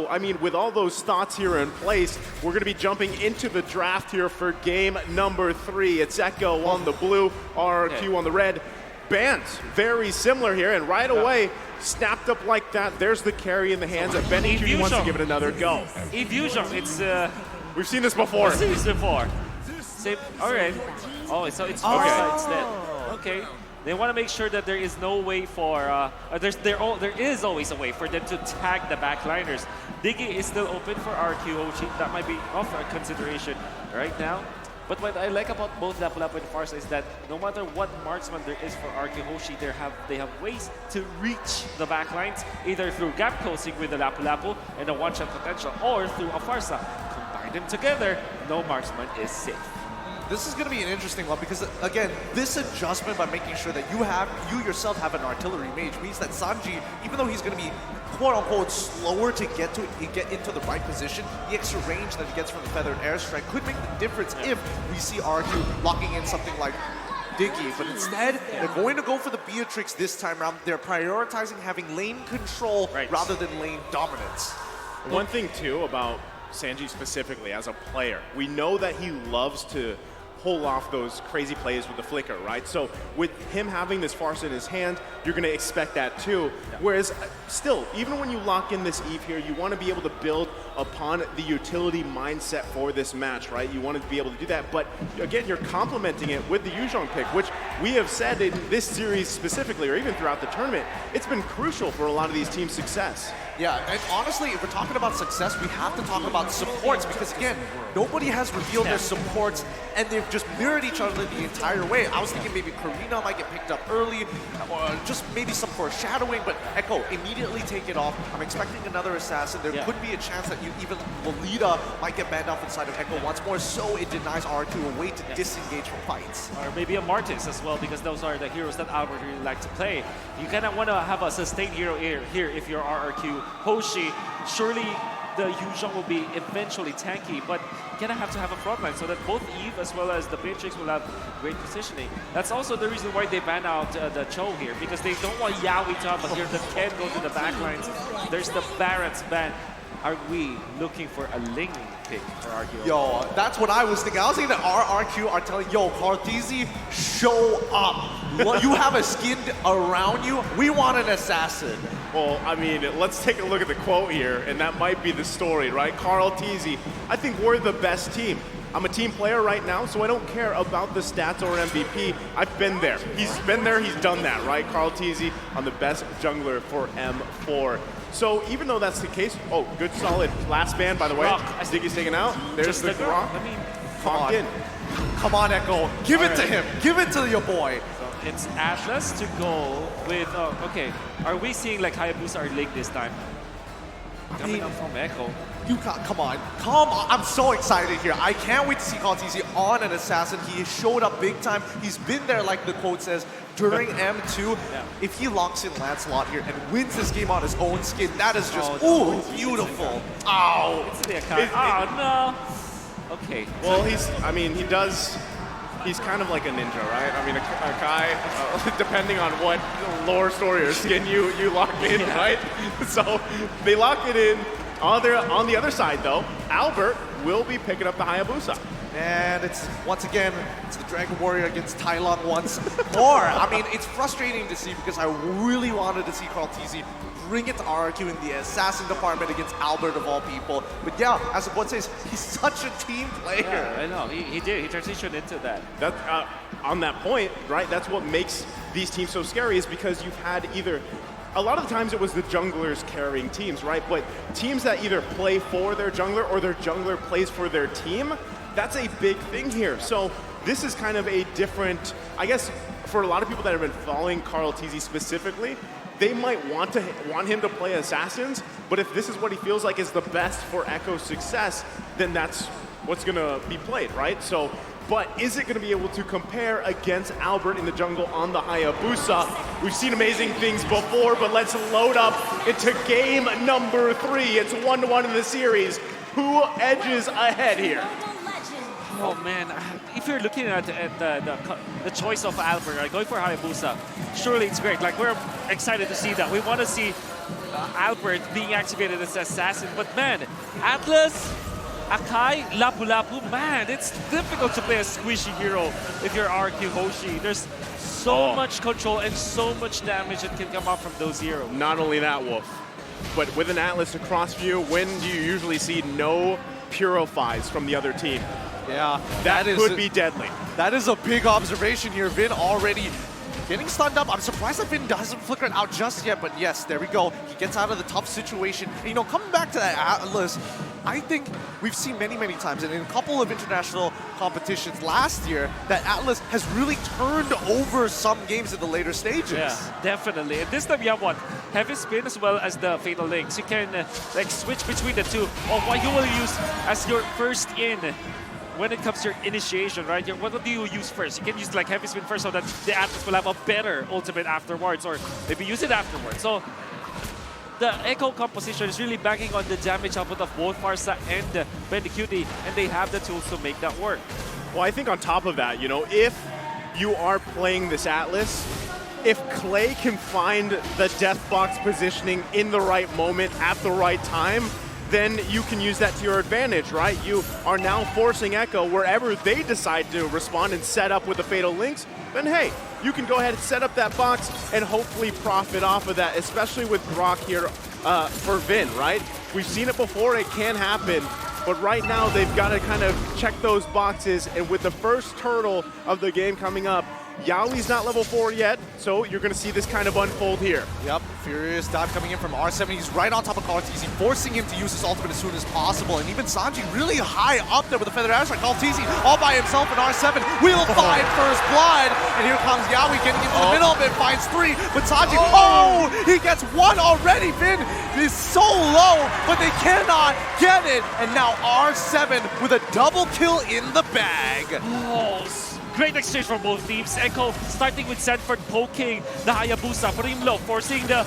I mean, with all those thoughts here in place, we're going to be jumping into the draft here for game number 3. It's Echo on the blue, RRQ on the red. Bands very similar here, and right away, snapped up like that. There's the carry in the hands of Benny Q wants to give it another go. Efusion, it's... We've seen this before. We've seen this before. Same, all right. Oh, so it's Farsa instead. Okay. They want to make sure that there is no way for, there is always a way for them to tag the backliners. Diggy is still open for RQ Hoshi. That might be of a consideration right now. But what I like about both Lapu Lapu and Farsa is that no matter what marksman there is for RQ Hoshi, they have ways to reach the backlines, either through gap closing with the Lapu Lapu and a one-shot potential, or through a Farsa. Combine them together, no marksman is safe. This is going to be an interesting one because, again, this adjustment by making sure that you yourself have an artillery mage means that Sanji, even though he's going to be quote-unquote slower to get into the right position, the extra range that he gets from the Feathered Airstrike could make the difference if we see RQ locking in something like Diggy. But instead, they're going to go for the Beatrix this time around. They're prioritizing having lane control rather than lane dominance. One thing, too, about Sanji specifically as a player, we know that he loves to pull off those crazy plays with the flicker, right? So with him having this Farsa in his hand, you're going to expect that too. Whereas still, even when you lock in this Eve here, you want to be able to build upon the utility mindset for this match, right? You want to be able to do that. But again, you're complementing it with the Yuzhong pick, which we have said in this series specifically, or even throughout the tournament, it's been crucial for a lot of these teams' success. Yeah, and honestly, if we're talking about success, we have to talk about supports because, again, nobody has revealed their supports, and they've just mirrored each other the entire way. I was thinking maybe Karina might get picked up early, or just maybe some foreshadowing, but Echo, immediately take it off. I'm expecting another assassin. There could be a chance that even Lolita might get banned off inside of Echo once more, so it denies RQ a way to disengage from fights. Or maybe a Martis as well, because those are the heroes that Albert really like to play. You kind of want to have a sustained hero here if you're RRQ. Hoshi, surely the Yuzhong will be eventually tanky, but you're gonna have to have a frontline so that both Eve as well as the Beatrix will have great positioning. That's also the reason why they ban out the Cho here, because they don't want Yaoi to have a hero that can go to the backlines. There's the Barrett's ban. Are we looking for a Ling pick for RQ? Yo, that's what I was thinking. I was thinking that RRQ are telling, yo, Cartesi, show up. You have a skin around you. We want an assassin. Well, I mean, let's take a look at the quote here, and that might be the story, right? Carl Teasy, I think we're the best team. I'm a team player right now, so I don't care about the stats or MVP. I've been there. He's been there, he's done that, right? Carl Teasy on the best jungler for M4. So even though that's the case, oh, good solid last ban, by the way. Diggy's taken out. There's the Grok. I mean, come on, Echo. Give it to him. Give it to your boy. So it's Atlas to go with, okay, are we seeing like Hayabusa or Link this time? Coming up from Echo. Come on. I'm so excited here. I can't wait to see Cartesi on an assassin. He showed up big time. He's been there, like the quote says, during M2. If he locks in Lancelot here and wins this game on his own skin, that is just, beautiful. Oh, it's the Akai. Oh, no. Okay. Well, he's kind of like a ninja, right? I mean, Akai, depending on what lore story or skin you lock in, right? So they lock it in. On the other side, though, Albert will be picking up the Hayabusa. And once again, it's the Dragon Warrior against Tai Lung once more. I mean, it's frustrating to see because I really wanted to see Cartesi bring it to RRQ in the assassin department against Albert of all people. But yeah, as the board says, he's such a team player. Yeah, I know. He did. He transitioned into that. On that point, right, that's what makes these teams so scary is because you've had either... A lot of the times it was the junglers carrying teams, right? But teams that either play for their jungler or their jungler plays for their team, that's a big thing here. So this is kind of a different, I guess, for a lot of people that have been following Carl Teasy specifically, they might want him to play assassins, but if this is what he feels like is the best for Echo's success, then that's what's gonna be played, right? So, but is it gonna be able to compare against Albert in the jungle on the Hayabusa? We've seen amazing things before, but let's load up into game number 3. It's 1-1 in the series. Who edges ahead here? Oh man, if you're looking at the choice of Albert, right, going for Hayabusa, surely it's great. Like, we're excited to see that. We want to see Albert being activated as assassin. But man, Atlas, Akai, Lapu Lapu, man, it's difficult to play a squishy hero if you're RRQ Hoshi. There's so much control and so much damage that can come up from those heroes. Not only that, Wolf, but with an Atlas across view, when do you usually see no purifies from the other team? Yeah, That could be deadly. That is a big observation here. Vin already getting stunned up. I'm surprised that Vin doesn't flicker it out just yet, but yes, there we go. He gets out of the tough situation. And, you know, coming back to that Atlas, I think we've seen many, many times, and in a couple of international competitions last year, that Atlas has really turned over some games in the later stages. Yeah, definitely. And this time you have what? Heavy spin as well as the Fatal Links. You can like switch between the two, or what you will use as your first in when it comes to your initiation, right? What do you use first? You can use like Heavy Spin first so that the Atlas will have a better ultimate afterwards, or maybe use it afterwards. So the Echo composition is really backing on the damage output of both Farsa and Bandicuti, and they have the tools to make that work. Well, I think on top of that, you know, if you are playing this Atlas, if Clay can find the Death Box positioning in the right moment at the right time, then you can use that to your advantage, right? You are now forcing Echo wherever they decide to respond and set up with the Fatal Links, then hey, you can go ahead and set up that box and hopefully profit off of that, especially with Brock here for Vin, right? We've seen it before, it can happen, but right now they've got to kind of check those boxes, and with the first turtle of the game coming up, Yaoi's not level 4 yet, so you're going to see this kind of unfold here. Yep, Furious dive coming in from R7. He's right on top of Kaltizi, forcing him to use his ultimate as soon as possible. And even Sanji really high up there with the Feathered Airstrike. Kaltizi all by himself in R7 will find first blood. And here comes Yaoi getting into the middle of it, finds 3. But Sanji, he gets 1 already. Vin is so low, but they cannot get it. And now R7 with a double kill in the bag. Great exchange from both teams. Echo starting with Sanford poking the Hayabusa, putting him low, forcing the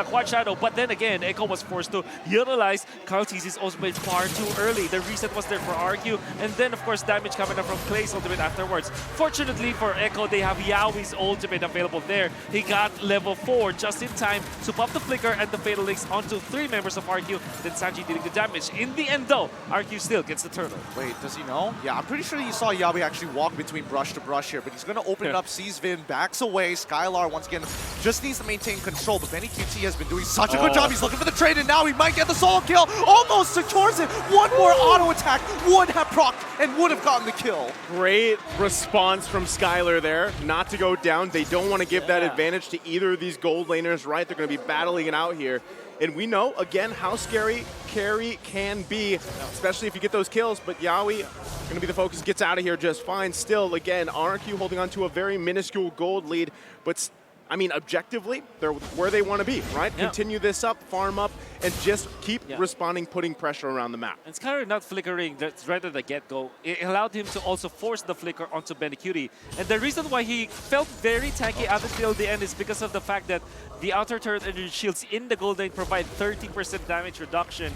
Quad Shadow. But then again, Echo was forced to utilize Kaltizi's ultimate far too early. The reset was there for RRQ, and then of course damage coming up from Clay's ultimate afterwards. Fortunately for Echo, they have Yaoi's ultimate available there. He got level 4 just in time to pop the Flicker and the Fatal Links onto 3 members of RRQ. Then Sanji dealing the damage. In the end though, RRQ still gets the turtle. Wait, does he know? Yeah, I'm pretty sure you saw Yaoi actually walk between brush to brush here, but he's going to open it up, sees Vin, backs away. Skylar, once again, just needs to maintain control, but Benny QT has been doing such a good job. He's looking for the trade, and now he might get the solo kill. Almost secures it. One more auto attack would have procced and would have gotten the kill. Great response from Skylar there, not to go down. They don't want to give that advantage to either of these gold laners, right? They're going to be battling it out here. And we know, again, how scary carry can be, especially if you get those kills. But Yaoi, going to be the focus, gets out of here just fine. Still, again, RRQ holding on to a very minuscule gold lead. But, I mean, objectively, they're where they want to be, right? Yeah. Continue this up, farm up, and just keep responding, putting pressure around the map. And Skylar not flickering right at the get-go. It allowed him to also force the flicker onto Bandicuti. And the reason why he felt very tanky up until the end is because of the fact that the outer turret energy shields in the gold lane provide 30% damage reduction.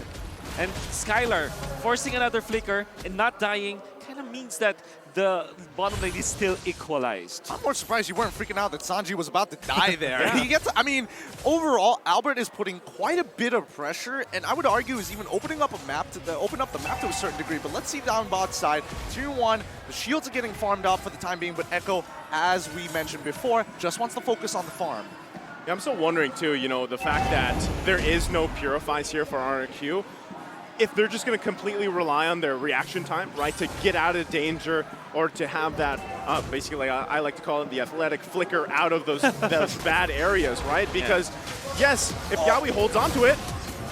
And Skylar forcing another flicker and not dying kind of means that the bottom lane is still equalized. I'm more surprised you weren't freaking out that Sanji was about to die there. He gets, I mean, overall, Albert is putting quite a bit of pressure, and I would argue is even opening up a map to open up the map to a certain degree. But let's see down bot side, Tier 1, the shields are getting farmed up for the time being, but Echo, as we mentioned before, just wants to focus on the farm. Yeah, I'm still wondering too, you know, the fact that there is no purifies here for RRQ. If they're just going to completely rely on their reaction time, right, to get out of danger or to have that, basically, I like to call it the athletic flicker out of those bad areas, right? Because, yes, if Yaoi holds on to it,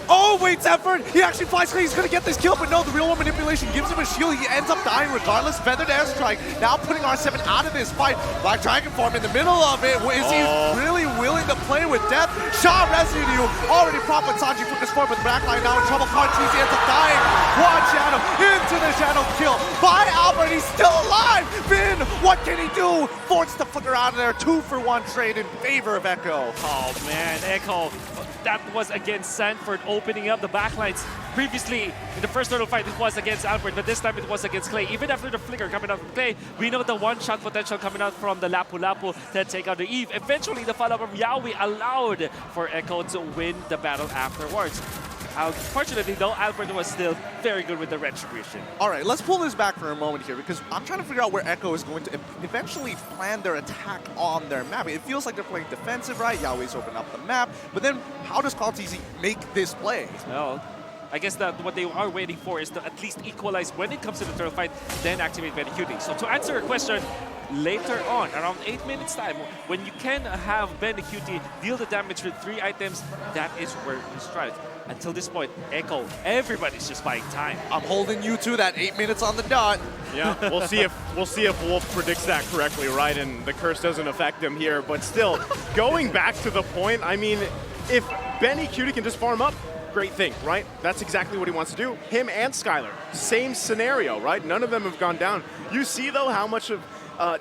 Oh, wait, Sanford! He actually flies clear. He's going to get this kill, but no, the real one manipulation gives him a shield. He ends up dying regardless. Feathered Airstrike now putting R7 out of this fight. Black Dragon Form in the middle of it. Is he really willing to play with death? Shaw Residue already propped with Sanji Fuka's form, but the backline now in trouble. Cartese ends up dying. Quad Shadow into the Shadow kill by Albert. He's still alive. Vin, what can he do? Forced to flicker out of there. 2-for-1 trade in favor of Echo. Oh man, Echo that was against Sanford, opening up the backlines. Previously, in the first turtle fight, it was against Albert, but this time it was against Clay. Even after the flicker coming out from Clay, we know the one-shot potential coming out from the Lapu Lapu to take out the Eve. Eventually, the follow-up from Yawi allowed for Echo to win the battle afterwards. Unfortunately, though, Albert was still very good with the retribution. All right, let's pull this back for a moment here because I'm trying to figure out where Echo is going to eventually plan their attack on their map. It feels like they're playing defensive, right? Yahweh's opened up the map, but then how does Kaltizi make this play? Well, I guess that what they are waiting for is to at least equalize when it comes to the turtle fight, then activate Benny Cutie. So to answer your question, later on, around 8 minutes time, when you can have Benny Cutie deal the damage with 3 items, that is where you strike. Until this point, Echo, everybody's just buying time. I'm holding you to that 8 minutes on the dot. Yeah, we'll see if Wolf predicts that correctly, right? And the curse doesn't affect him here. But still, going back to the point, I mean, if Benny Cutie can just farm up, great thing, right? That's exactly what he wants to do. Him and Skylar, same scenario, right? None of them have gone down. You see, though, how much of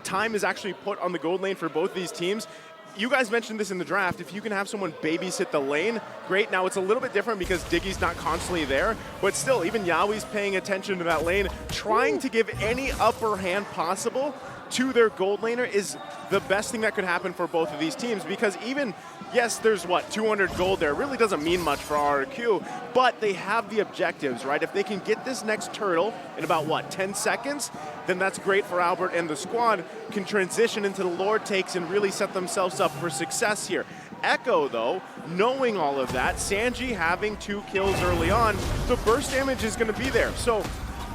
time is actually put on the gold lane for both these teams. You guys mentioned this in the draft. If you can have someone babysit the lane, great. Now, it's a little bit different because Diggy's not constantly there, but still, even Yahweh's paying attention to that lane, trying to give any upper hand possible to their gold laner is the best thing that could happen for both of these teams because even, yes, there's what, 200 gold there. It really doesn't mean much for RRQ, but they have the objectives, right? If they can get this next turtle in about, what, 10 seconds, then that's great for Albert and the squad, can transition into the Lord takes and really set themselves up for success here. Echo, though, knowing all of that, Sanji having 2 kills early on, the burst damage is going to be there. So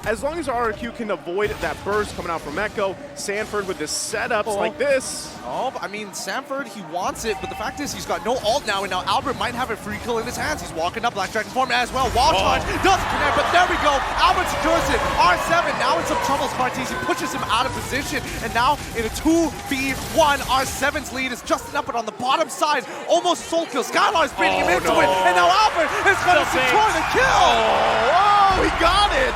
as long as RRQ can avoid that burst coming out from Echo, Sanford with the setups like this. Oh, I mean, Sanford, he wants it, but the fact is he's got no ult now, and now Albert might have a free kill in his hands. He's walking up Black Dragon form as well. Wall charge doesn't connect, but there we go. Albert secures it. R7 now in some trouble. Smartese pushes him out of position, and now in a 2v1, R7's lead is just enough, but on the bottom side, almost soul kill. Skylar's baiting him into it, and now Albert is going to secure the kill. Oh, he got it.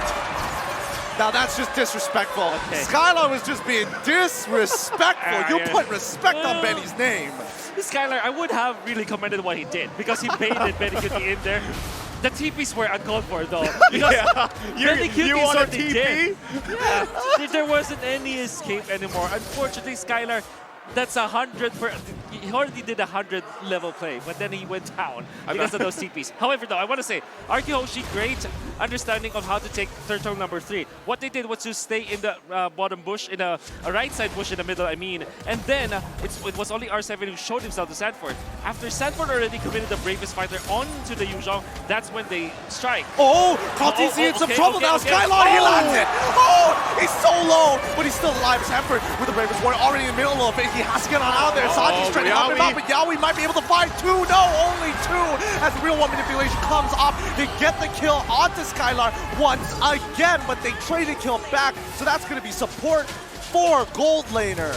Now that's just disrespectful. Okay. Skylar was just being disrespectful. You put respect on Benny's name. Skylar, I would have really commended what he did because he baited Benny Cutie in there. The TPs were uncalled for though. Because Benny Cutie you want a certainly TP? did. Yeah, there wasn't any escape anymore. Unfortunately, Skylar, that's 100 per. He already did 100 level play, but then he went down because of those TPs. However, though, I want to say, RRQ Hoshi, great understanding of how to take turtle number 3. What they did was to stay in the bottom bush, in a right side bush in the middle, I mean, and then it was only R7 who showed himself to Sanford. After Sanford already committed the bravest fighter onto the Yuzhong, that's when they strike. Oh, Kaltizi in some trouble now. Skylar, he lands it. Oh, he's so low, but he's still alive. Sanford with the bravest warrior already in the middle of it. He has to get on out there. Sanji's trying to help him out, but Yawi might be able to find 2. No, only 2. As real one manipulation comes off, they get the kill onto Skylar once again, but they traded kill back, so that's going to be support for gold laner.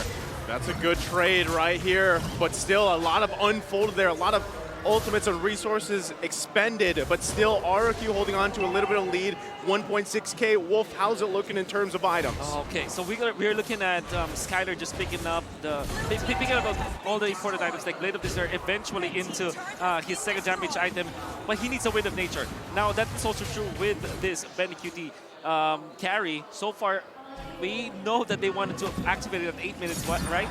That's a good trade right here, but still a lot of unfolded there, a lot of ultimates and resources expended, but still RRQ holding on to a little bit of lead, 1.6k. Wolf, how's it looking in terms of items? Okay, so we're looking at Skylar just picking up all the important items like Blade of Desire eventually into his second damage item, but he needs a Wind of Nature. Now that's also true with this Benny Cutie carry. So far, we know that they wanted to activate it at 8 minutes, right?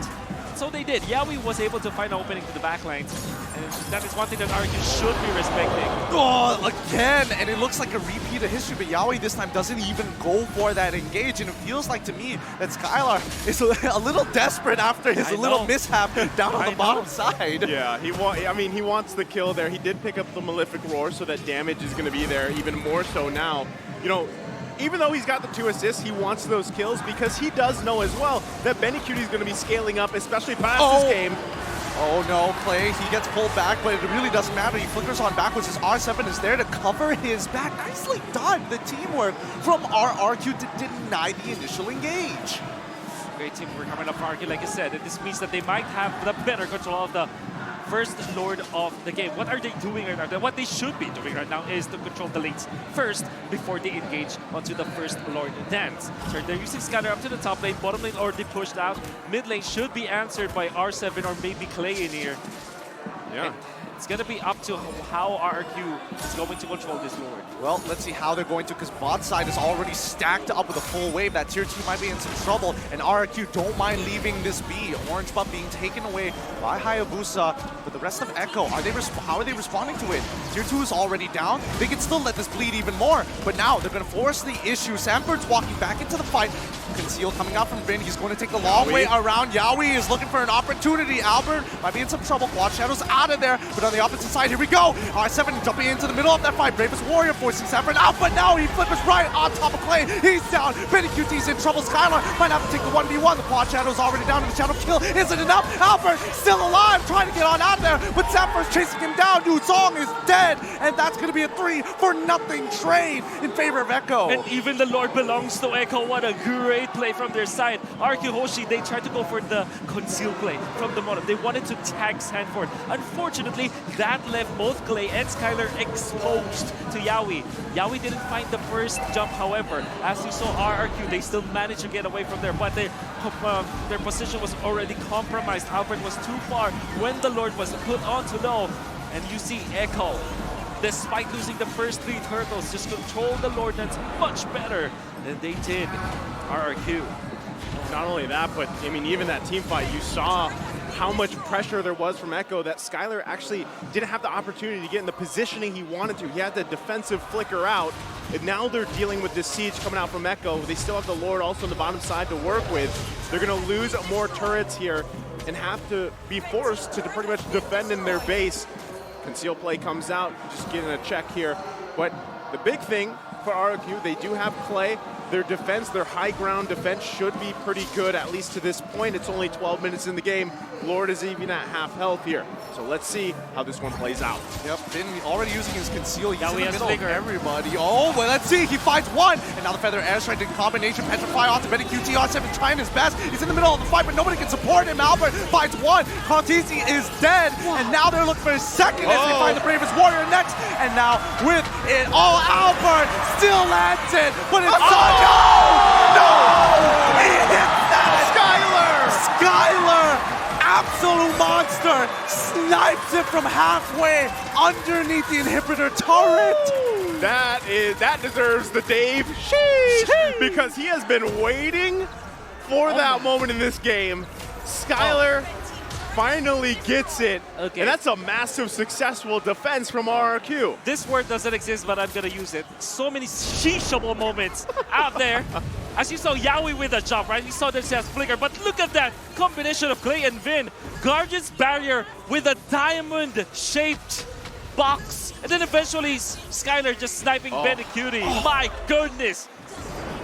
So they did. Yawi was able to find an opening to the backlines, and that is one thing that RRQ should be respecting. Oh, again, and it looks like a repeat of history, but Yawi this time doesn't even go for that engage, and it feels like to me that Skylar is a little desperate after his little mishap down on the bottom side. Yeah, he wants the kill there. He did pick up the Malefic Roar, so that damage is going to be there even more so now. You know, even though he's got the 2 assists, he wants those kills because he does know as well that Benny Cutie is going to be scaling up, especially past this game. Oh no, Clay, he gets pulled back, but it really doesn't matter. He flickers on backwards. His R7 is there to cover his back. Nicely done. The teamwork from RRQ to deny the initial engage. Great teamwork coming up for RRQ, like I said. And this means that they might have the better control of the first Lord of the game. What are they doing right now? What they should be doing right now is to control the lanes first before they engage onto the first Lord dance. So they're using Scatter up to the top lane, bottom lane already pushed out. Mid lane should be answered by R7 or maybe Clay in here. Yeah. It's going to be up to how RRQ is going to control this Lord. Well, let's see how they're going to, because bot side is already stacked up with a full wave. That tier 2 might be in some trouble, and RRQ don't mind leaving this be. Orange buff being taken away by Hayabusa, but the rest of Echo, how are they responding to it? Tier 2 is already down. They can still let this bleed even more, but now they're going to force the issue. Sanford's walking back into the fight. Conceal coming out from Vin. He's going to take the long way around. Yaoi is looking for an opportunity. Albert might be in some trouble. Quad Shadow's out of there, but on the opposite side, here we go. R7 jumping into the middle of that fight. Bravest Warrior forcing Sanford out, but now he flippers right on top of Clay. He's down. Benny QT's in trouble. Skylar might have to take the 1v1. The Quad Shadow's already down, and the Shadow kill isn't enough. Albert still alive, trying to get on out of there, but Sanford's chasing him down. Yu Song is dead, and that's going to be a 3-for-nothing trade in favor of Echo. And even the Lord belongs to Echo. What a great play from their side. RRQ Hoshi, they tried to go for the conceal play from the moment. They wanted to tag Sanford. Unfortunately, that left both Clay and Skylar exposed to Yaoi. Yaoi didn't find the first jump, however. As you saw, RRQ, they still managed to get away from there, but their position was already compromised. Albert was too far when the Lord was put onto low. And you see Echo, despite losing the first 3 turtles, just control the Lord that's much better than they did RRQ. Not only that, but I mean, even that team fight, you saw how much pressure there was from Echo that Skylar actually didn't have the opportunity to get in the positioning he wanted to. He had the defensive flicker out, and now they're dealing with this siege coming out from Echo. They still have the Lord also on the bottom side to work with. They're going to lose more turrets here and have to be forced to pretty much defend in their base. Conceal play comes out, just getting a check here. But the big thing for RRQ, they do have Clay. Their defense, their high ground defense should be pretty good, at least to this point. It's only 12 minutes in the game. Lord is even at half health here. So let's see how this one plays out. Yep, Finn already using his conceal. He's in the middle bigger. of everybody. Oh, well, let's see. He finds one. And now the Feather Airstrike in combination. Petrify onto Benny QT. R7 trying his best. He's in the middle of the fight, but nobody can support him. Albert finds one. Contisi is dead. And now they're looking for a second as they find the Bravest Warrior next. And now with it all, Albert still lands it. But it's no! He hits that! Skylar! Absolute monster! Snipes it from halfway underneath the inhibitor turret! That deserves the Dave sheesh, because he has been waiting for that moment in this game. Skylar finally gets it, and that's a massive successful defense from RRQ. This word doesn't exist, but I'm gonna use it. So many sheeshable moments out there. As you saw Yaoi with a jump, right? You saw this as flicker, but look at that combination of Clay and Vin. Guardian's Barrier with a diamond-shaped box, and then eventually Skylar just sniping Benny Cutie. My goodness.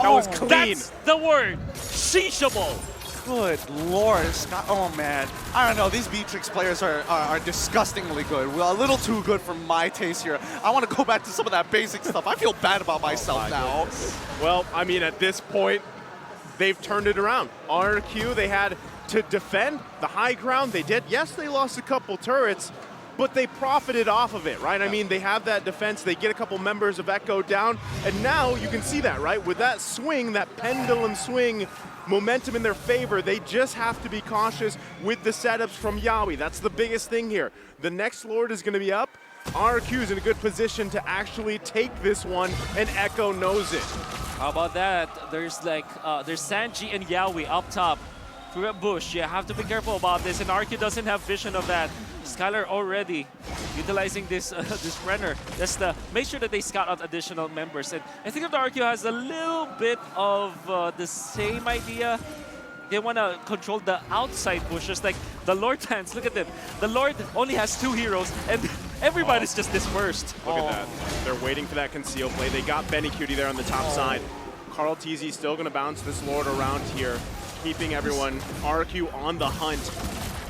That was clean. That's the word. Sheeshable. Good lord, oh man. I don't know, these Beatrix players are disgustingly good. Well, a little too good for my taste here. I want to go back to some of that basic stuff. I feel bad about myself now. Goodness. Well, I mean, at this point, they've turned it around. RRQ, they had to defend the high ground. They did. Yes, they lost a couple turrets, but they profited off of it, right? I mean, they have that defense. They get a couple members of Echo down, and now you can see that, right? With that swing, that pendulum swing, momentum in their favor, they just have to be cautious with the setups from Yaoi. That's the biggest thing here. The next Lord is going to be up. RRQ is in a good position to actually take this one, and Echo knows it. How about that? There's Sanji and Yaoi up top through a bush. You have to be careful about this, and RRQ doesn't have vision of that. Skylar already utilizing this this Renner. That's the make sure that they scout out additional members. And I think that the RRQ has a little bit of the same idea. They want to control the outside bushes, like the Lord Dance. Look at them. The Lord only has 2 heroes, and everybody's just dispersed. Look at that. They're waiting for that conceal play. They got Benny Cutie there on the top side. Carl TZ still going to bounce this Lord around here, keeping everyone, RRQ on the hunt.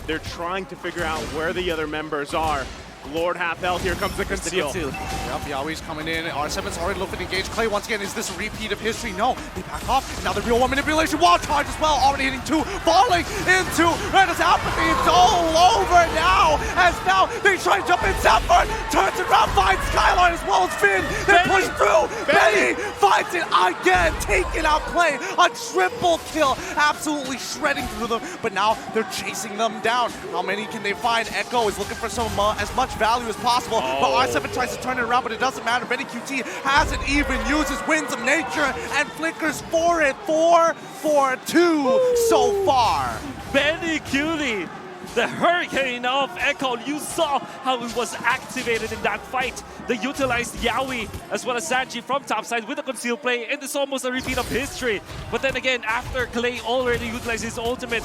They're trying to figure out where the other members are. Lord half health, here comes the conceal. Yep, Yaoi's coming in. R7's already looking to engage Clay once again. Is this a repeat of history? No, they back off. Now the real one manipulation, wall charge as well. Already hitting 2, falling into Rena's apathy. It's all over now. As now they try to jump in. Sanford turns around, finds Skyline as well as Finn. They push through. Benny finds it again, taking out Clay, a triple kill, absolutely shredding through them, but now they're chasing them down. How many can they find? Echo is looking for as much value as possible, but R7 tries to turn it around, but it doesn't matter. Benny QT hasn't even used his Winds of Nature and flickers for it. 4-4-2 so far. Benny QT, the hurricane of Echo. You saw how it was activated in that fight. They utilized Yaoi as well as Sanji from topside with a concealed play, and it's almost a repeat of history. But then again, after Clay already utilized his ultimate,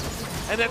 and then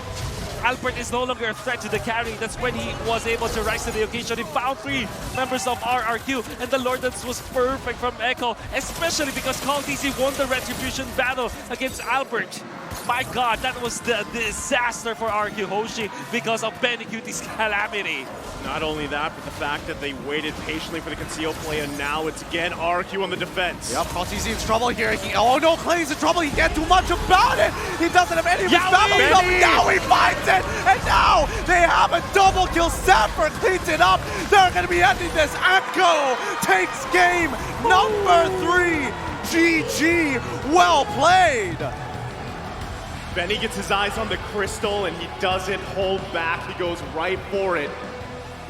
Albert is no longer a threat to the carry. That's when he was able to rise to the occasion. He found 3 members of RRQ, and the Lord Dance was perfect from Echo, especially because Call DC won the Retribution battle against Albert. My God, that was the disaster for RRQ Hoshi because of Benny QT's calamity. Not only that, but the fact that they waited patiently for the conceal play, and now it's again RRQ on the defense. Yep, Call-TC in trouble here. Oh no, Clay's in trouble. He can't do much about it. He doesn't have any of his battle. Now he finds it, and now they have a double kill. Sanford cleans it up. They're going to be ending this. Echo takes game number 3. GG, well played. Benny gets his eyes on the crystal, and he doesn't hold back. He goes right for it.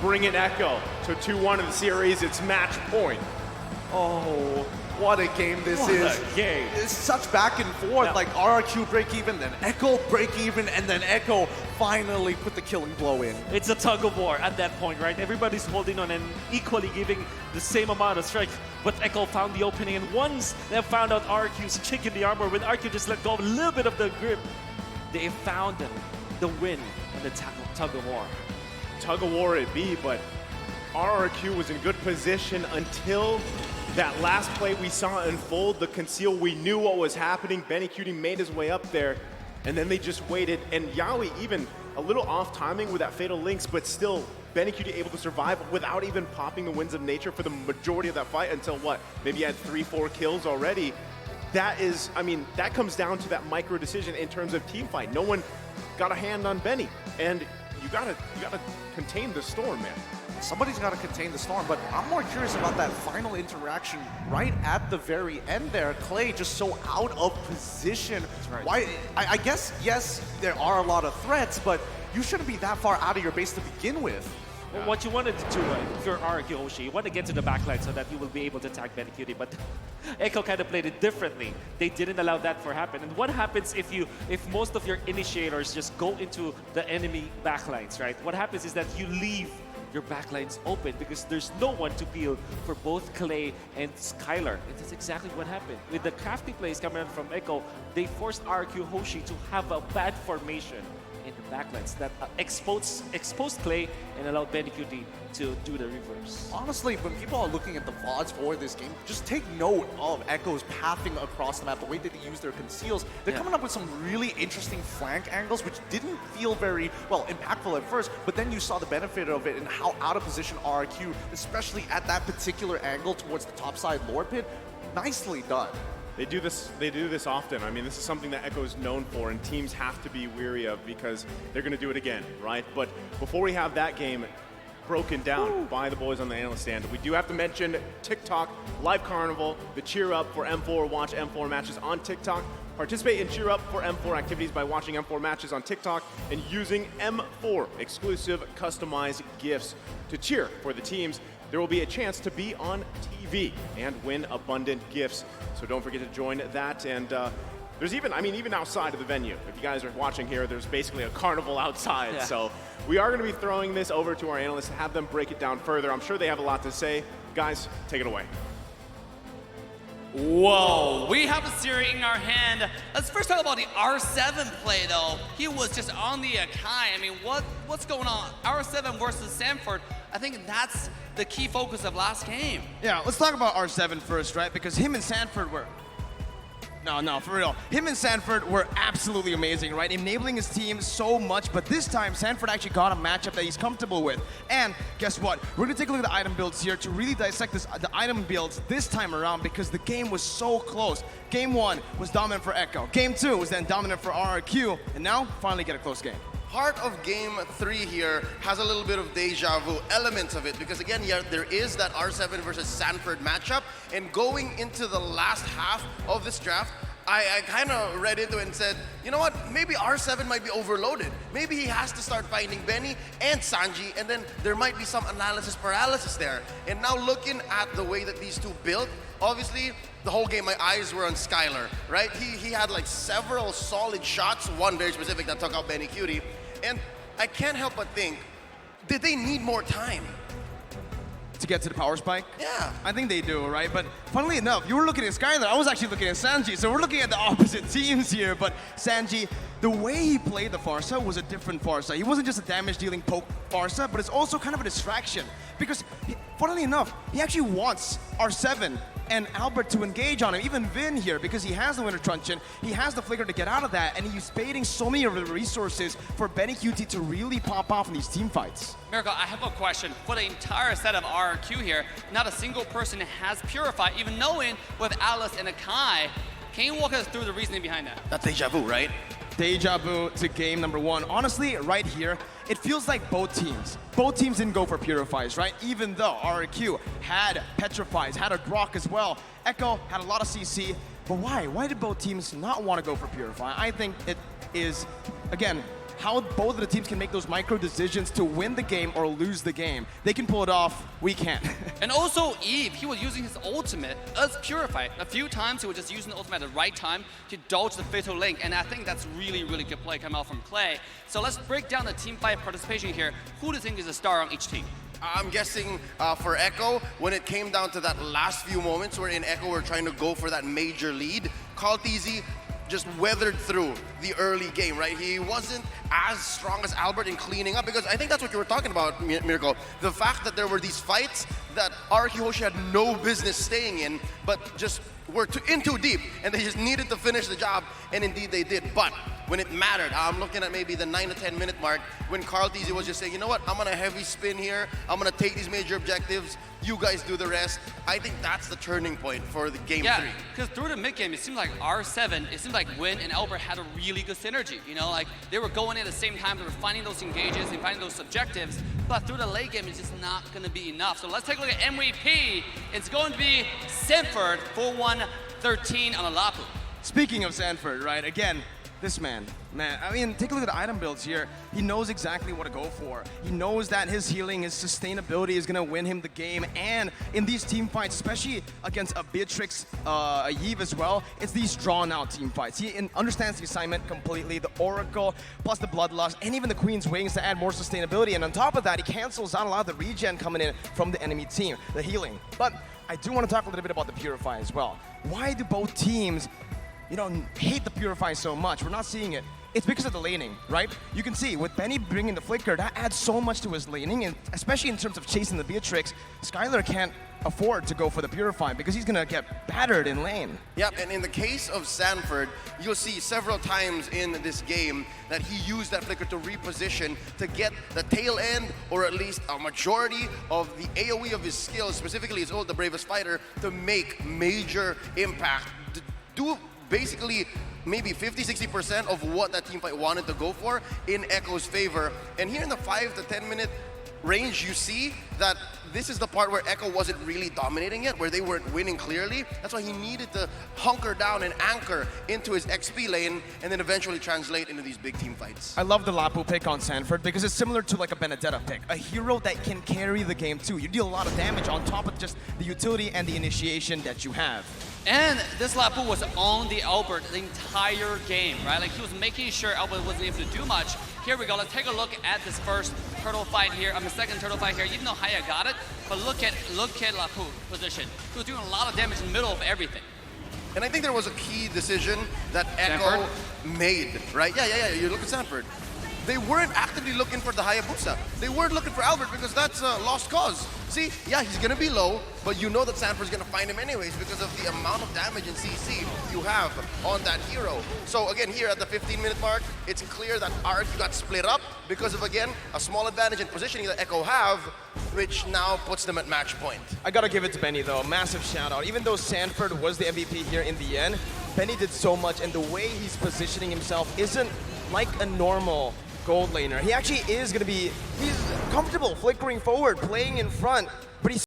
Bring it, Echo. So 2-1 in the series. It's match point. Oh, what a game this is. What a game. It's such back and forth, like RRQ break even, then Echo break even, and then Echo finally put the killing blow in. It's a tug of war at that point, right? Everybody's holding on and equally giving the same amount of strike. But Echo found the opening, and once they found out RRQ's chick in the armor, when RRQ just let go of a little bit of the grip, they found the win in the tug of war. Tug of war it be, but RRQ was in good position until that last play we saw unfold, the conceal. We knew what was happening. Benny QT made his way up there, and then they just waited. And Yaoi even a little off timing with that fatal links, but still Benny QT able to survive without even popping the Winds of Nature for the majority of that fight until what? Maybe he had 3-4 kills already. That is, I mean, that comes down to that micro decision in terms of team fight. No one got a hand on Benny, and you gotta contain the storm, man. Somebody's got to contain the storm, but I'm more curious about that final interaction right at the very end there. Clay just so out of position. That's right. Why? I guess, yes, there are a lot of threats, but you shouldn't be that far out of your base to begin with. Well, what you wanted to do, if you're RRQ Hoshi, you want to get to the backline so that you will be able to attack Benny QT, but Echo kind of played it differently. They didn't allow that to happen. And what happens if most of your initiators just go into the enemy backlines, right? What happens is that you leave your backlines open because there's no one to peel for both Clay and Skylar. And that's exactly what happened. With the crafty plays coming in from Echo, they forced RRQ Hoshi to have a bad formation in the backlines that exposed Clay and allowed Benny QT to do the reverse. Honestly, when people are looking at the VODs for this game, just take note of Echo's pathing across the map, the way that they use their conceals. They're coming up with some really interesting flank angles, which didn't feel very, well, impactful at first, but then you saw the benefit of it and how out of position RRQ, especially at that particular angle towards the top side Lord Pit, nicely done. They do this often. I mean, this is something that Echo is known for, and teams have to be weary of because they're going to do it again, right? But before we have that game broken down by the boys on the analyst stand, we do have to mention TikTok Live Carnival, the Cheer Up for M4. Watch M4 matches on TikTok. Participate in Cheer Up for M4 activities by watching M4 matches on TikTok and using M4 exclusive customized gifts to cheer for the teams. There will be a chance to be on TV and win abundant gifts. So don't forget to join that. And there's even outside of the venue, if you guys are watching here, there's basically a carnival outside. Yeah. So we are going to be throwing this over to our analysts to have them break it down further. I'm sure they have a lot to say. Guys, take it away. Whoa, we have a series in our hand. Let's first talk about the R7 play, though. He was just on the Akai. I mean, what's going on? R7 versus Sanford. I think that's the key focus of last game. Yeah, let's talk about R7 first, right? Because him and Sanford were... No, for real. Him and Sanford were absolutely amazing, right? Enabling his team so much, but this time, Sanford actually got a matchup that he's comfortable with. And guess what? We're gonna take a look at the item builds here to really dissect the item builds this time around because the game was so close. Game 1 was dominant for Echo. Game 2 was then dominant for RRQ, and now, finally get a close game. part of game 3 here has a little bit of deja vu, elements of it, because again, yeah, there is that R7 versus Sanford matchup, and going into the last half of this draft, I kind of read into it and said, you know what, maybe R7 might be overloaded. Maybe he has to start finding Benny and Sanji, and then there might be some analysis paralysis there. And now looking at the way that these two built, obviously, the whole game, my eyes were on Skylar, right? He had like several solid shots, one very specific that took out Benny Cutie. And I can't help but think, did they need more time? To get to the power spike? Yeah. I think they do, right? But funnily enough, you were looking at Skylar, I was actually looking at Sanji, so we're looking at the opposite teams here. But Sanji, the way he played the Farsa was a different Farsa. He wasn't just a damage-dealing poke Farsa, but it's also kind of a distraction. Because, funnily enough, he actually wants R7 and Albert to engage on him, even Vin here, because he has the Winter Truncheon, he has the Flicker to get out of that, and he's baiting so many of the resources for Benny QT to really pop off in these team fights. Miracle, I have a question. For the entire set of RRQ here, not a single person has Purify, even knowing with Alice and Akai. Can you walk us through the reasoning behind that? That's deja vu, right? Deja vu to game number 1. Honestly, right here, it feels like both teams didn't go for Purifies, right? Even though RRQ had Petrifies, had a Grok as well. Echo had a lot of CC, but why? Why did both teams not want to go for Purify? I think it is, again, how both of the teams can make those micro decisions to win the game or lose the game. They can pull it off, we can't. And also Eve, he was using his ultimate as Purify. A few times he was just using the ultimate at the right time to dodge the Fatal Link, and I think that's really, really good play coming out from Clay. So let's break down the team fight participation here. Who do you think is the star on each team? I'm guessing for Echo, when it came down to that last few moments where in Echo we're trying to go for that major lead, Kaltizi just weathered through the early game, right? He wasn't as strong as Albert in cleaning up, because I think that's what you were talking about, Miracle. The fact that there were these fights that RRQ Hoshi had no business staying in, but just were in too deep, and they just needed to finish the job, and indeed they did. But when it mattered, I'm looking at maybe the 9 to 10 minute mark, when Carl Tizzy was just saying, you know what, I'm gonna heavy spin here, I'm gonna take these major objectives, you guys do the rest. I think that's the turning point for the game 3. Yeah, because through the mid game, it seemed like R7, it seemed like Win and Albert had a really good synergy. You know, like they were going in at the same time, they were finding those engages and finding those objectives, but through the late game, it's just not gonna be enough. So let's take a look at MVP. It's going to be Sanford for 113 on a Lapu. Speaking of Sanford, right, again, this man, I mean, take a look at the item builds here. He knows exactly what to go for. He knows that his healing, his sustainability is gonna win him the game, and in these team fights, especially against a Beatrix, a Yves as well, it's these drawn out team fights. He understands the assignment completely, the Oracle, plus the Bloodlust, and even the Queen's Wings to add more sustainability, and on top of that, he cancels out a lot of the regen coming in from the enemy team, the healing. But I do want to talk a little bit about the Purify as well. Why do both teams, you know, hate the Purify so much? We're not seeing it. It's because of the laning, right? You can see with Benny bringing the Flicker, that adds so much to his laning, and especially in terms of chasing the Beatrix, Skylar can't afford to go for the Purify because he's gonna get battered in lane. Yep, and in the case of Sanford, you'll see several times in this game that he used that Flicker to reposition to get the tail end, or at least a majority of the AoE of his skills, specifically his ult, the Bravest Fighter, to make major impact. Do basically maybe 50-60% of what that team fight wanted to go for in Echo's favor. And here in the 5 to 10 minute range, you see that this is the part where Echo wasn't really dominating yet, where they weren't winning clearly. That's why he needed to hunker down and anchor into his XP lane, and then eventually translate into these big team fights. I love the Lapu pick on Sanford because it's similar to like a Benedetta pick, a hero that can carry the game too. You deal a lot of damage on top of just the utility and the initiation that you have. And this Lapu was on the Albert the entire game, right? Like he was making sure Albert wasn't able to do much. Here we go, let's take a look at this first turtle fight here, second turtle fight here. Even though Haya got it, but look at Lapu position. He was doing a lot of damage in the middle of everything. And I think there was a key decision that Echo made, right? Yeah, you look at Sanford. They weren't actively looking for the Hayabusa. They weren't looking for Albert because that's a lost cause. See, yeah, he's gonna be low, but you know that Sanford's gonna find him anyways because of the amount of damage and CC you have on that hero. So again, here at the 15-minute mark, it's clear that RRQ got split up because of, again, a small advantage in positioning that Echo have, which now puts them at match point. I gotta give it to Benny though, massive shout out. Even though Sanford was the MVP here in the end, Benny did so much, and the way he's positioning himself isn't like a normal gold laner. He actually is going to be, he's comfortable flickering forward, playing in front.